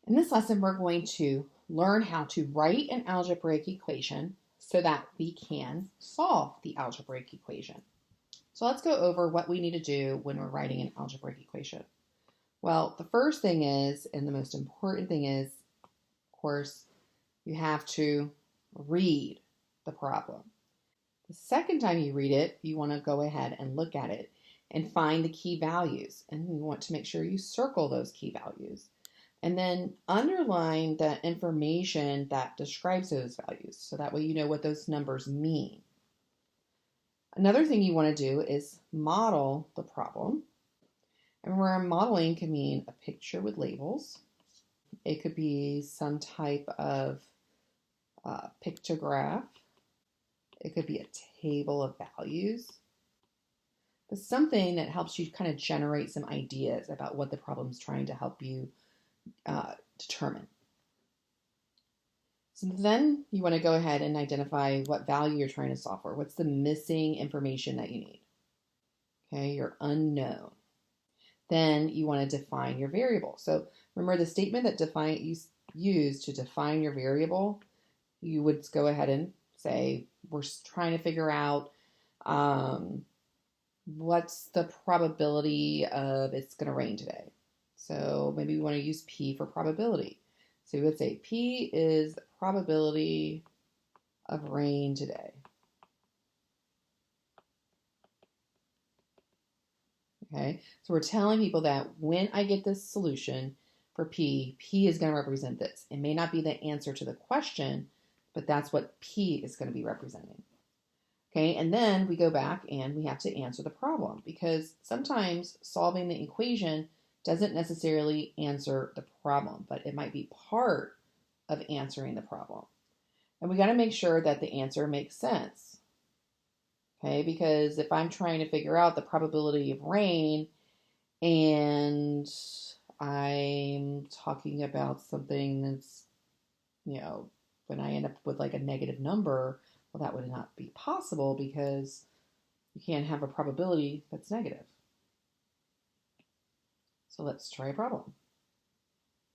In this lesson, we're going to learn how to write an algebraic equation so that we can solve the algebraic equation. So let's go over what we need to do when we're writing an algebraic equation. Well, the first thing is, and the most important thing is, of course, you have to read the problem. The second time you read it, you want to go ahead and look at it and find the key values. And you want to make sure you circle those key values. And then underline the information that describes those values. So that way you know what those numbers mean. Another thing you want to do is model the problem. And where modeling can mean a picture with labels. It could be some type of pictograph. It could be a table of values. But something that helps you kind of generate some ideas about what the problem is trying to help you determine. So then you want to go ahead and identify what value you're trying to solve for. What's the missing information that you need? Okay, your unknown. Then you want to define your variable. So remember the statement that you use to define your variable, you would go ahead and say, we're trying to figure out what's the probability of it's going to rain today. So maybe we want to use P for probability. So we would say P is the probability of rain today. Okay, so we're telling people that when I get this solution for P, P is going to represent this. It may not be the answer to the question, but that's what P is going to be representing. Okay, and then we go back and we have to answer the problem because sometimes solving the equation doesn't necessarily answer the problem, but it might be part of answering the problem. And we got to make sure that the answer makes sense. Okay, because if I'm trying to figure out the probability of rain and I'm talking about something that's, when I end up with like a negative number, well, that would not be possible because you can't have a probability that's negative. So let's try a problem.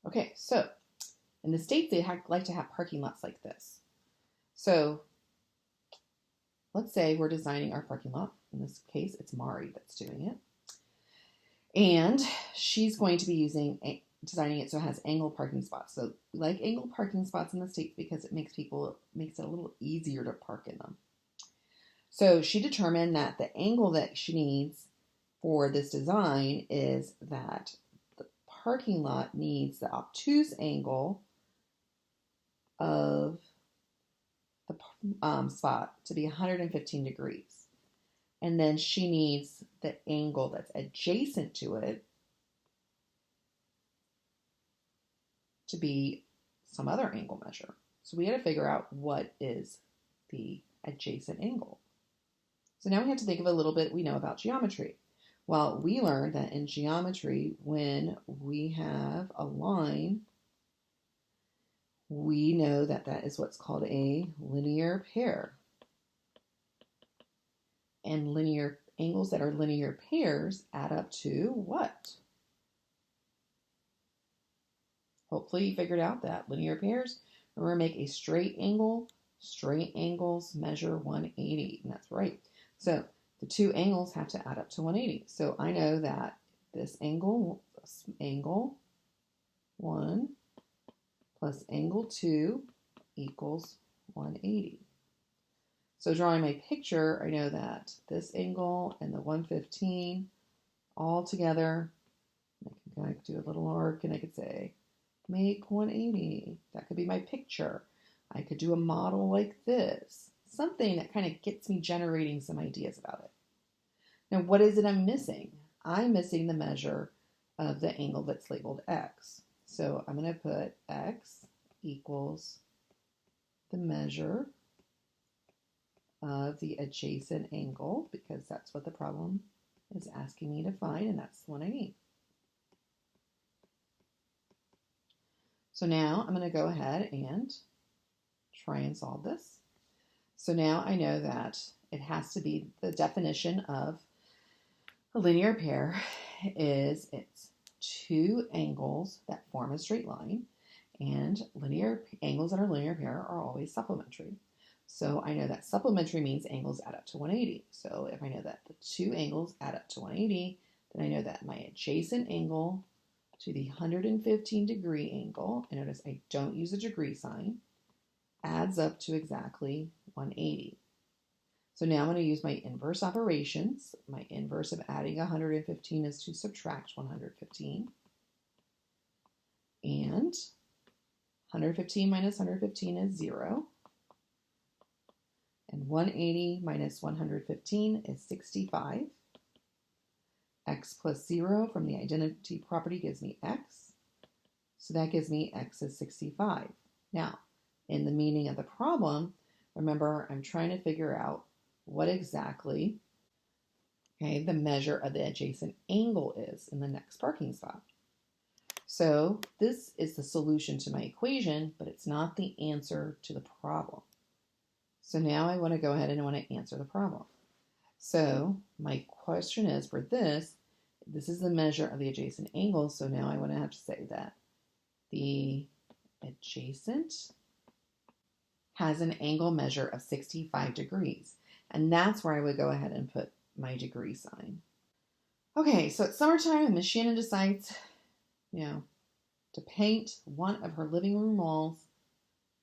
Okay, so in the States, they like to have parking lots like this. So let's say we're designing our parking lot. In this case, it's Mari that's doing it. And she's going to be designing it so it has angled parking spots. So we like angled parking spots in the States because it makes it a little easier to park in them. So she determined that the angle that she needs for this design is that the parking lot needs the obtuse angle of the spot to be 115 degrees. And then she needs the angle that's adjacent to it to be some other angle measure. So we got to figure out what is the adjacent angle. So now we have to think of a little bit we know about geometry. Well, we learned that in geometry, when we have a line, we know that that is what's called a linear pair. And linear angles that are linear pairs add up to what? Hopefully you figured out that linear pairs, remember, make a straight angle. Straight angles measure 180, and that's right. So the two angles have to add up to 180. So I know that this angle 1 plus angle 2 equals 180. So drawing my picture, I know that this angle and the 115 all together, I could do a little arc and I could say, make 180. That could be my picture. I could do a model like this. Something that kind of gets me generating some ideas about it. Now, what is it I'm missing? I'm missing the measure of the angle that's labeled x. So I'm going to put x equals the measure of the adjacent angle, because that's what the problem is asking me to find, and that's the one I need. So now I'm going to go ahead and try and solve this. So now I know that it has to be the definition of a linear pair is it's two angles that form a straight line. And linear angles that are linear pair are always supplementary. So I know that supplementary means angles add up to 180. So if I know that the two angles add up to 180, then I know that my adjacent angle to the 115 degree angle, and notice I don't use a degree sign, adds up to exactly 180. So now I'm going to use my inverse operations. My inverse of adding 115 is to subtract 115. And 115 minus 115 is 0. And 180 minus 115 is 65. X plus 0 from the identity property gives me x. So that gives me x is 65. Now, in the meaning of the problem, remember I'm trying to figure out what exactly the measure of the adjacent angle is in the next parking spot. So this is the solution to my equation, but it's not the answer to the problem. So now I want to go ahead and I want to answer the problem. So my question is for this is the measure of the adjacent angle. So now I want to have to say that the adjacent has an angle measure of 65 degrees. And that's where I would go ahead and put my degree sign. Okay, so it's summertime and Miss Shannon decides, to paint one of her living room walls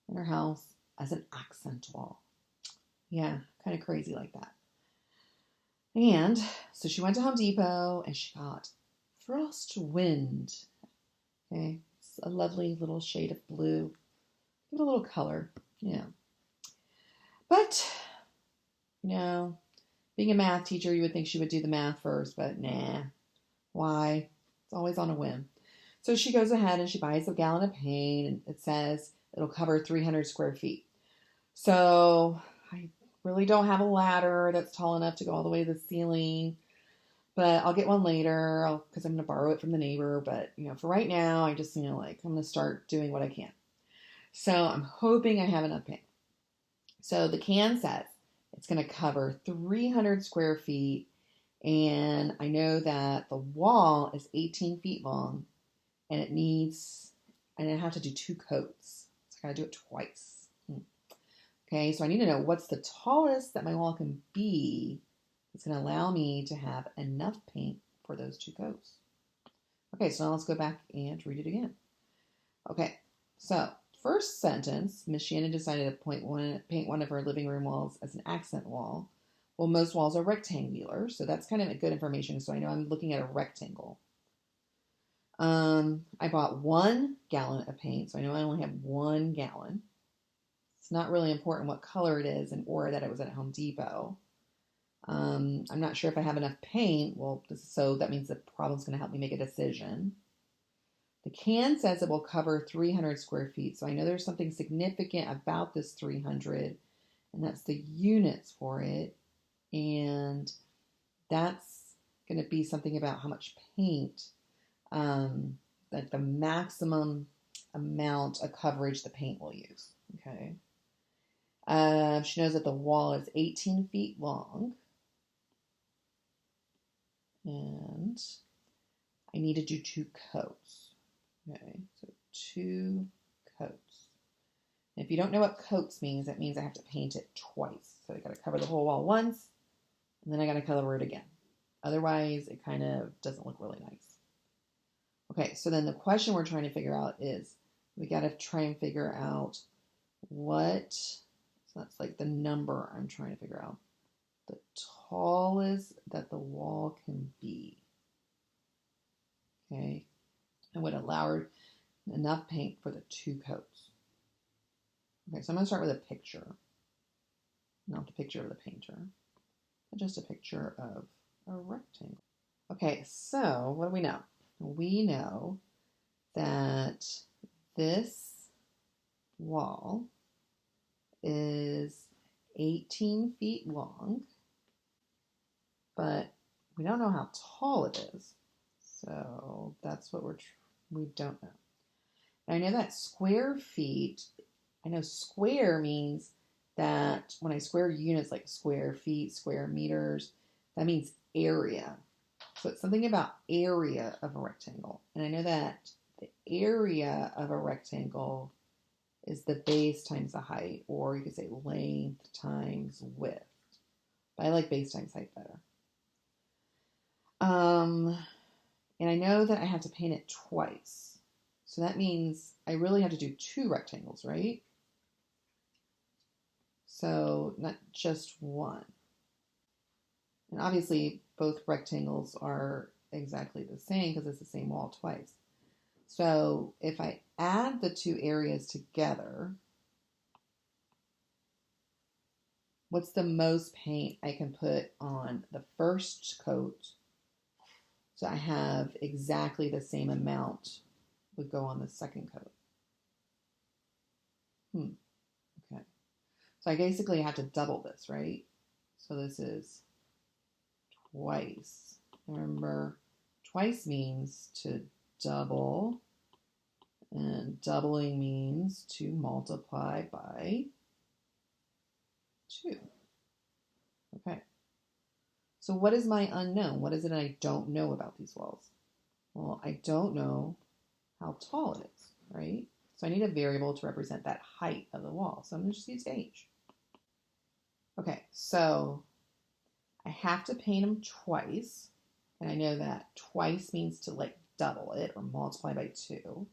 in her house as an accent wall. Yeah, kind of crazy like that. And so she went to Home Depot and she got Frost Wind. Okay, it's a lovely little shade of blue. Give it a little color, But, being a math teacher, you would think she would do the math first, but nah. Why? It's always on a whim. So she goes ahead and she buys a gallon of paint, and it says it'll cover 300 square feet. So I really don't have a ladder that's tall enough to go all the way to the ceiling, but I'll get one later because I'm going to borrow it from the neighbor. But, for right now, I just, I'm going to start doing what I can. So I'm hoping I have enough paint. So the can says it's going to cover 300 square feet, and I know that the wall is 18 feet long, and I have to do 2 coats. So I got to do it twice. Okay, so I need to know what's the tallest that my wall can be that's going to allow me to have enough paint for those 2 coats. Okay, so now let's go back and read it again. Okay, so first sentence, Miss Shannon decided to paint one of her living room walls as an accent wall. Well, most walls are rectangular, so that's kind of good information, so I know I'm looking at a rectangle. I bought 1 gallon of paint, so I know I only have 1 gallon. It's not really important what color it is or that it was at Home Depot. I'm not sure if I have enough paint. Well, so that means the problem's going to help me make a decision. The can says it will cover 300 square feet, so I know there's something significant about this 300, and that's the units for it, and that's going to be something about how much paint, like the maximum amount of coverage the paint will use, okay? She knows that the wall is 18 feet long, and I need to do 2 coats. Okay, so 2 coats. And if you don't know what coats means, that means I have to paint it twice. So I got to cover the whole wall once, and then I got to cover it again. Otherwise, it kind of doesn't look really nice. Okay, so then the question we're trying to figure out is, we got to try and figure out so that's like the number I'm trying to figure out. The tallest that the wall can be. Okay. And would allow enough paint for the 2 coats. Okay, so I'm going to start with a picture. Not the picture of the painter, but just a picture of a rectangle. Okay, so what do we know? We know that this wall is 18 feet long, but we don't know how tall it is. So that's what we don't know. I know that square feet, I know square means that when I square units like square feet, square meters, that means area. So it's something about area of a rectangle. And I know that the area of a rectangle is the base times the height, or you could say length times width. But I like base times height better. And I know that I have to paint it twice. So that means I really have to do 2 rectangles, right? So not just one. And obviously both rectangles are exactly the same because it's the same wall twice. So if I add the 2 areas together, what's the most paint I can put on the first coat? So I have exactly the same amount would go on the second coat. Okay. So I basically have to double this, right? So this is twice. Remember, twice means to double, and doubling means to multiply by 2. Okay. So what is my unknown? What is it I don't know about these walls? Well, I don't know how tall it is, right? So I need a variable to represent that height of the wall. So I'm going to just use h. Okay, so I have to paint them twice. And I know that twice means to like double it or multiply by 2.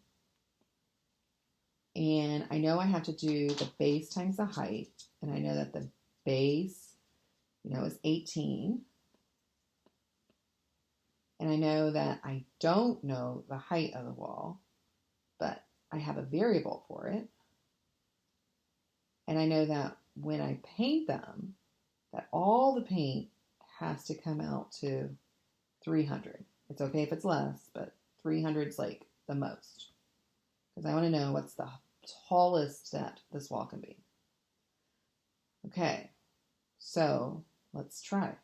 And I know I have to do the base times the height. And I know that the base, is 18. And I know that I don't know the height of the wall, but I have a variable for it. And I know that when I paint them, that all the paint has to come out to 300. It's okay if it's less, but 300 is like the most. Because I want to know what's the tallest that this wall can be. Okay, so let's try.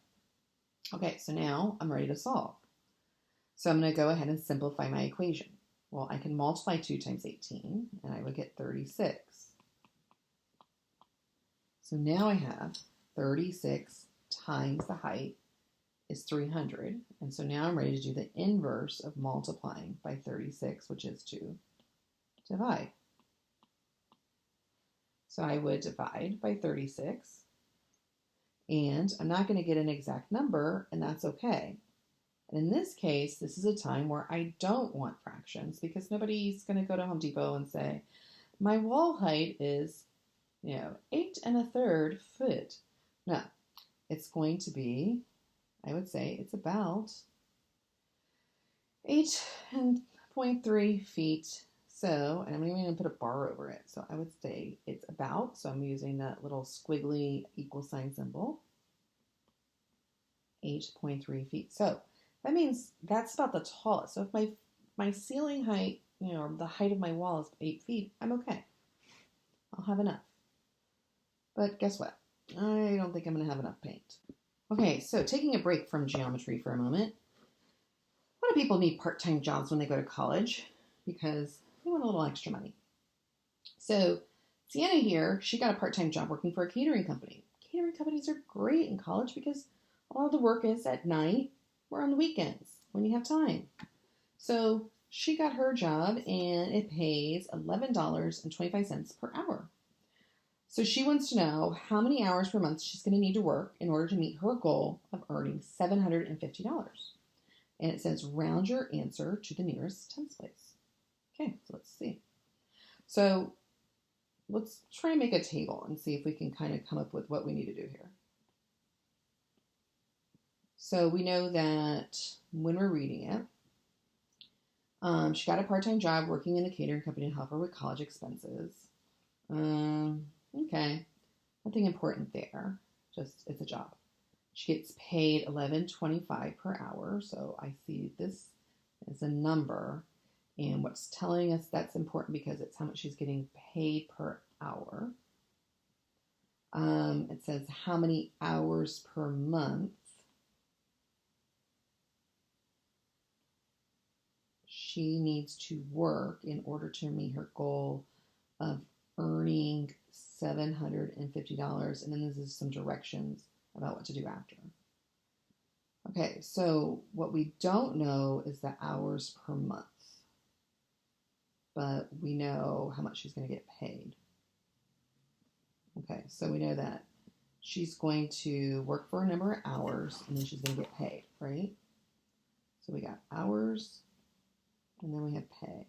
Okay, so now I'm ready to solve. So I'm going to go ahead and simplify my equation. Well, I can multiply 2 times 18, and I would get 36. So now I have 36 times the height is 300. And so now I'm ready to do the inverse of multiplying by 36, which is to divide. So I would divide by 36. And I'm not going to get an exact number, and that's okay. And in this case, this is a time where I don't want fractions because nobody's going to go to Home Depot and say, my wall height is, 8 1/3 foot. No, it's going to be, I would say it's about 8.3 feet. So, and I'm even going to put a bar over it. So I would say it's about, so I'm using that little squiggly equal sign symbol, 8.3 feet. So that means that's about the tallest. So if my ceiling height, or the height of my wall is 8 feet, I'm okay. I'll have enough. But guess what? I don't think I'm going to have enough paint. Okay, so taking a break from geometry for a moment. A lot of people need part-time jobs when they go to college because they want a little extra money. So Sienna here, she got a part-time job working for a catering company. Catering companies are great in college because a lot of the work is at night or on the weekends when you have time. So she got her job and it pays $11.25 per hour. So she wants to know how many hours per month she's going to need to work in order to meet her goal of earning $750. And it says round your answer to the nearest tens place. Okay, so let's see. So let's try and make a table and see if we can kind of come up with what we need to do here. So we know that when we're reading it, she got a part-time job working in the catering company to help her with college expenses. Okay, nothing important there. Just it's a job. She gets paid $11.25 per hour. So I see this as a number, and what's telling us that's important because it's how much she's getting paid per hour. It says how many hours per month she needs to work in order to meet her goal of earning $750. And then this is some directions about what to do after. Okay, so what we don't know is the hours per month. but we know how much she's going to get paid. Okay, so we know that she's going to work for a number of hours and then she's going to get paid, right? So we got hours and then we have pay.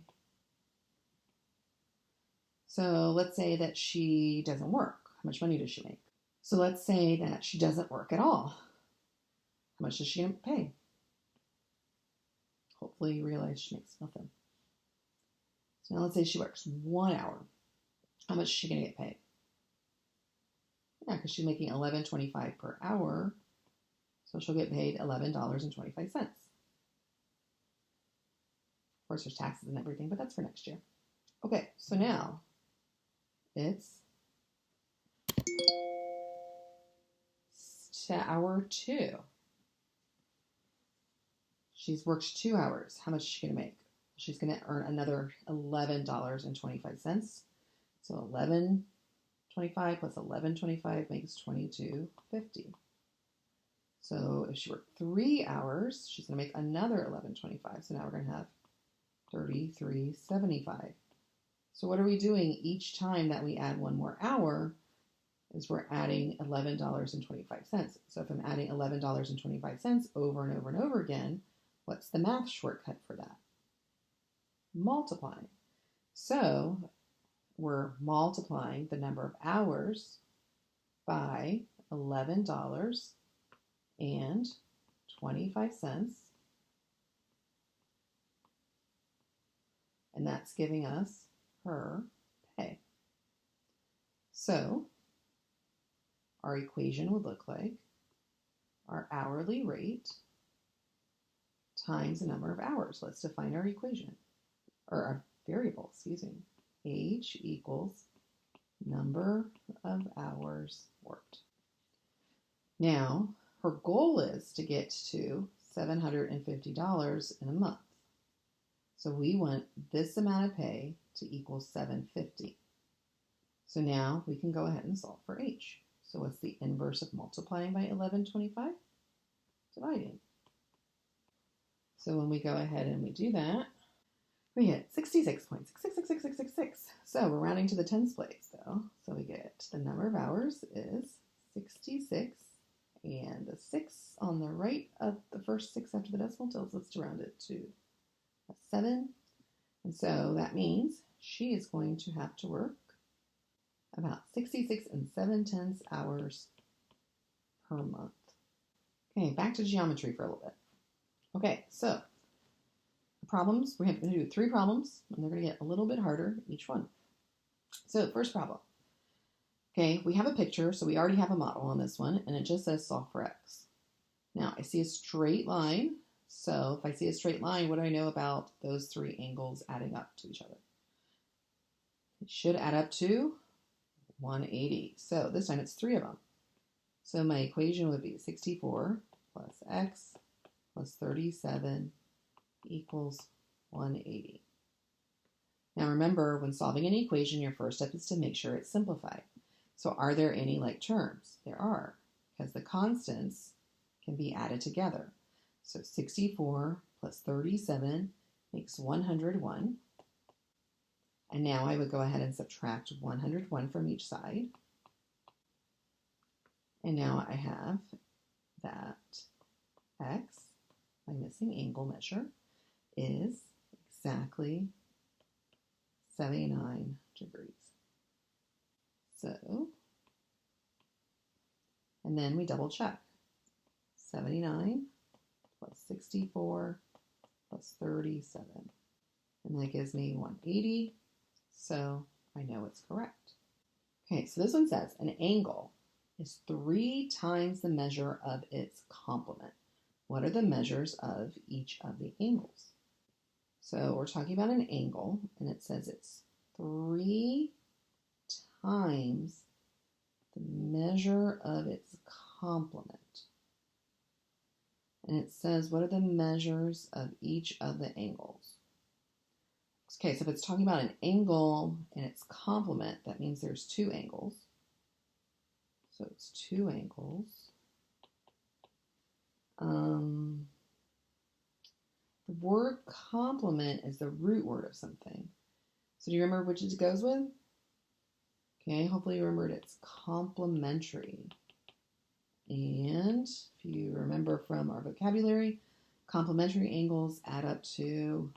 So let's say that she doesn't work. How much money does she make? So let's say that she doesn't work at all. How much does she get paid? Hopefully you realize she makes nothing. So now let's say she works 1 hour. How much is she going to get paid? Yeah, because she's making $11.25 per hour. So she'll get paid $11.25. Of course, there's taxes and everything, but that's for next year. Okay, so now it's hour 2. She's worked 2 hours. How much is she going to make? She's going to earn another $11.25. So $11.25 plus $11.25 makes $22.50. So if she worked 3 hours, she's going to make another $11.25. So now we're going to have $33.75. So what are we doing each time that we add one more hour? Is we're adding $11.25. So if I'm adding $11.25 over and over and over again, what's the math shortcut for that? Multiplying. So we're multiplying the number of hours by $11.25, and that's giving us her pay. So our equation would look like our hourly rate times the number of hours. Let's define our equation, or our variable, excuse me. H equals number of hours worked. Now, her goal is to get to $750 in a month. So we want this amount of pay to equal $750. So now we can go ahead and solve for H. So what's the inverse of multiplying by $11.25? Dividing. So when we go ahead and we do that, we get 66.666666. So we're rounding to the tens place though. So we get the number of hours is 66, and the 6 on the right of the first 6 after the decimal tells us to round it to a 7. And so that means she is going to have to work about 66 7/10 hours per month. Okay, back to geometry for a little bit. Okay, so problems, we're going to do 3 problems, and they're going to get a little bit harder each one. So first problem. Okay, we have a picture, so we already have a model on this one, and it just says solve for x. Now, I see a straight line, so if I see a straight line, what do I know about those 3 angles adding up to each other? It should add up to 180. So this time it's 3 of them. So my equation would be 64 plus x plus 37 equals 180. Now remember, when solving an equation, your first step is to make sure it's simplified. So are there any like terms? There are, because the constants can be added together. So 64 plus 37 makes 101. And now I would go ahead and subtract 101 from each side. And now I have that x, my missing angle measure, is exactly 79 degrees. So, and then we double check. 79 plus 64 plus 37. And that gives me 180. So I know it's correct. Okay, so this one says an angle is 3 times the measure of its complement. What are the measures of each of the angles? So we're talking about an angle, and it says it's 3 times the measure of its complement. And it says, what are the measures of each of the angles? Okay, so if it's talking about an angle and its complement, that means there's 2 angles. So it's 2 angles. The word complement is the root word of something. So do you remember which it goes with? Okay, hopefully you remembered it's complementary. And if you remember from our vocabulary, complementary angles add up to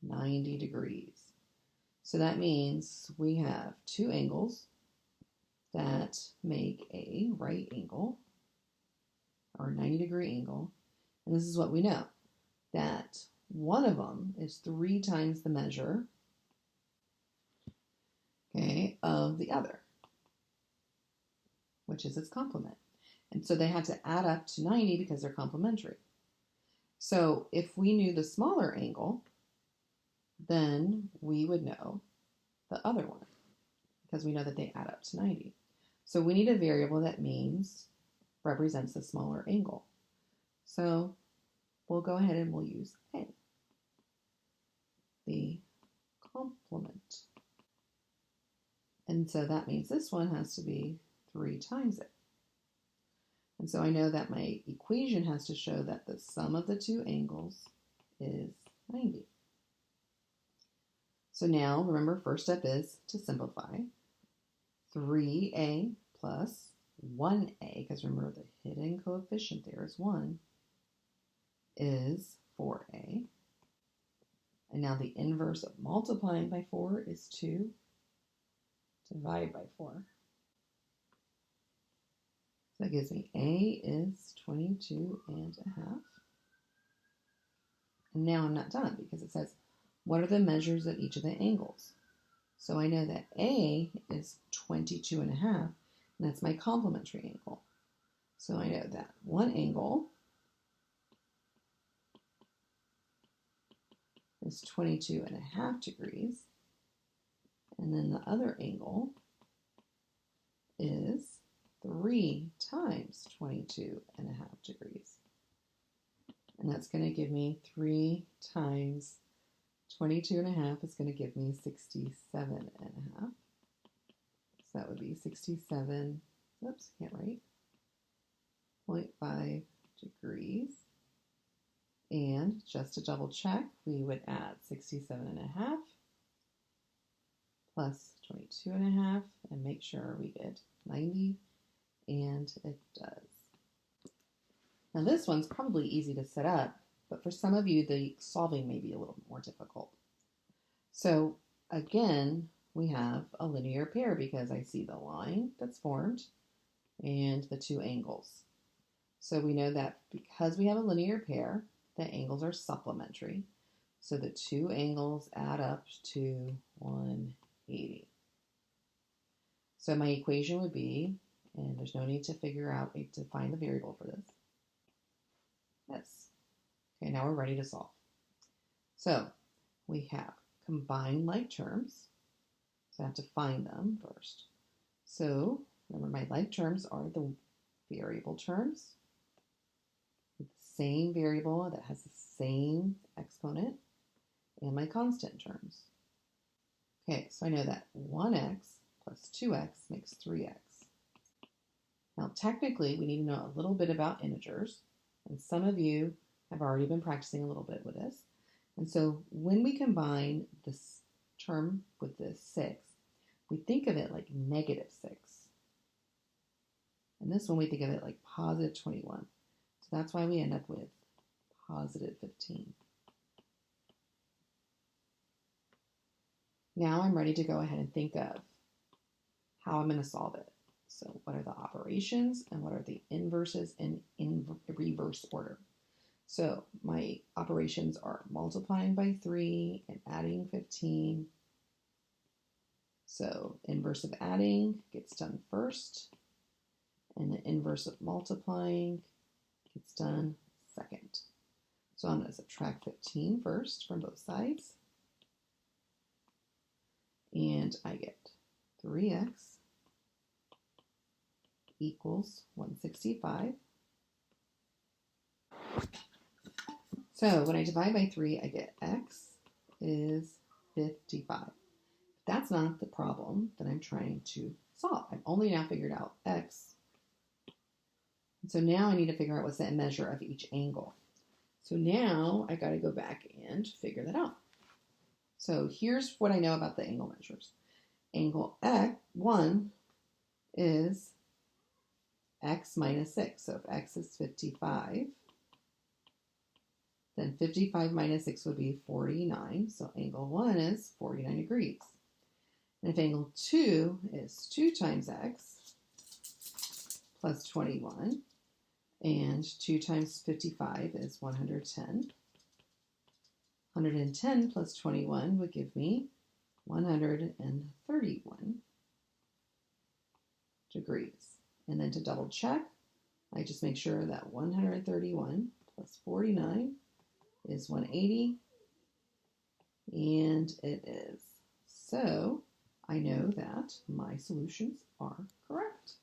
90 degrees. So that means we have two angles that make a right angle or 90-degree angle. And this is what we know, that one of them is 3 times the measure, okay, of the other, which is its complement. And so they have to add up to 90 because they're complementary. So if we knew the smaller angle, then we would know the other one because we know that they add up to 90. So we need a variable that represents the smaller angle. So we'll go ahead and we'll use A, the complement. And so that means this one has to be 3 times it. And so I know that my equation has to show that the sum of the two angles is 90. So now, remember, first step is to simplify. 3a plus 1a, because remember the hidden coefficient there is 1, is 4a. And now the inverse of multiplying by 4 is 2. Divide by 4. So that gives me A is 22 and a half. And now I'm not done because it says, what are the measures of each of the angles? So I know that A is 22 and a half, and that's my complementary angle. So I know that one angle is 22 and a half degrees, and then the other angle is 3 times 22 and a half degrees. And that's going to give me 3 times 22 and a half is going to give me 67 and a half. So that would be 67, oops, can't write, 0.5 degrees. And just to double check, we would add 67 and a half plus 22 and a half and make sure we get 90, and it does. Now this one's probably easy to set up, but for some of you, the solving may be a little more difficult. So again, we have a linear pair because I see the line that's formed and the two angles. So we know that because we have a linear pair, the angles are supplementary. So the two angles add up to 180. So my equation would be, and there's no need to find the variable for this. Yes. Okay, now we're ready to solve. So we have combined like terms. So I have to find them first. So remember, my like terms are the variable terms with the same variable that has the same exponent, and my constant terms. Okay, so I know that 1x plus 2x makes 3x. Now technically we need to know a little bit about integers, and some of you have already been practicing a little bit with this. And so when we combine this term with this 6, we think of it like negative 6. And this one we think of it like positive 21. So that's why we end up with positive 15. Now I'm ready to go ahead and think of how I'm going to solve it. So what are the operations and what are the inverses in reverse order? So my operations are multiplying by 3 and adding 15. So inverse of adding gets done first, and the inverse of multiplying gets done second. So I'm going to subtract 15 first from both sides, and I get 3x equals 165. So when I divide by 3, I get x is 55. That's not the problem that I'm trying to solve. I've only now figured out x. And so now I need to figure out what's the measure of each angle. So now I got to go back and figure that out. So here's what I know about the angle measures. Angle X1 is x minus 6. So if x is 55, then 55 minus 6 would be 49. So angle 1 is 49 degrees. And if angle 2 is 2 times x plus 21, and 2 times 55 is 110. 110 plus 21 would give me 131 degrees. And then to double check, I just make sure that 131 plus 49 is 180, and it is. So I know that my solutions are correct.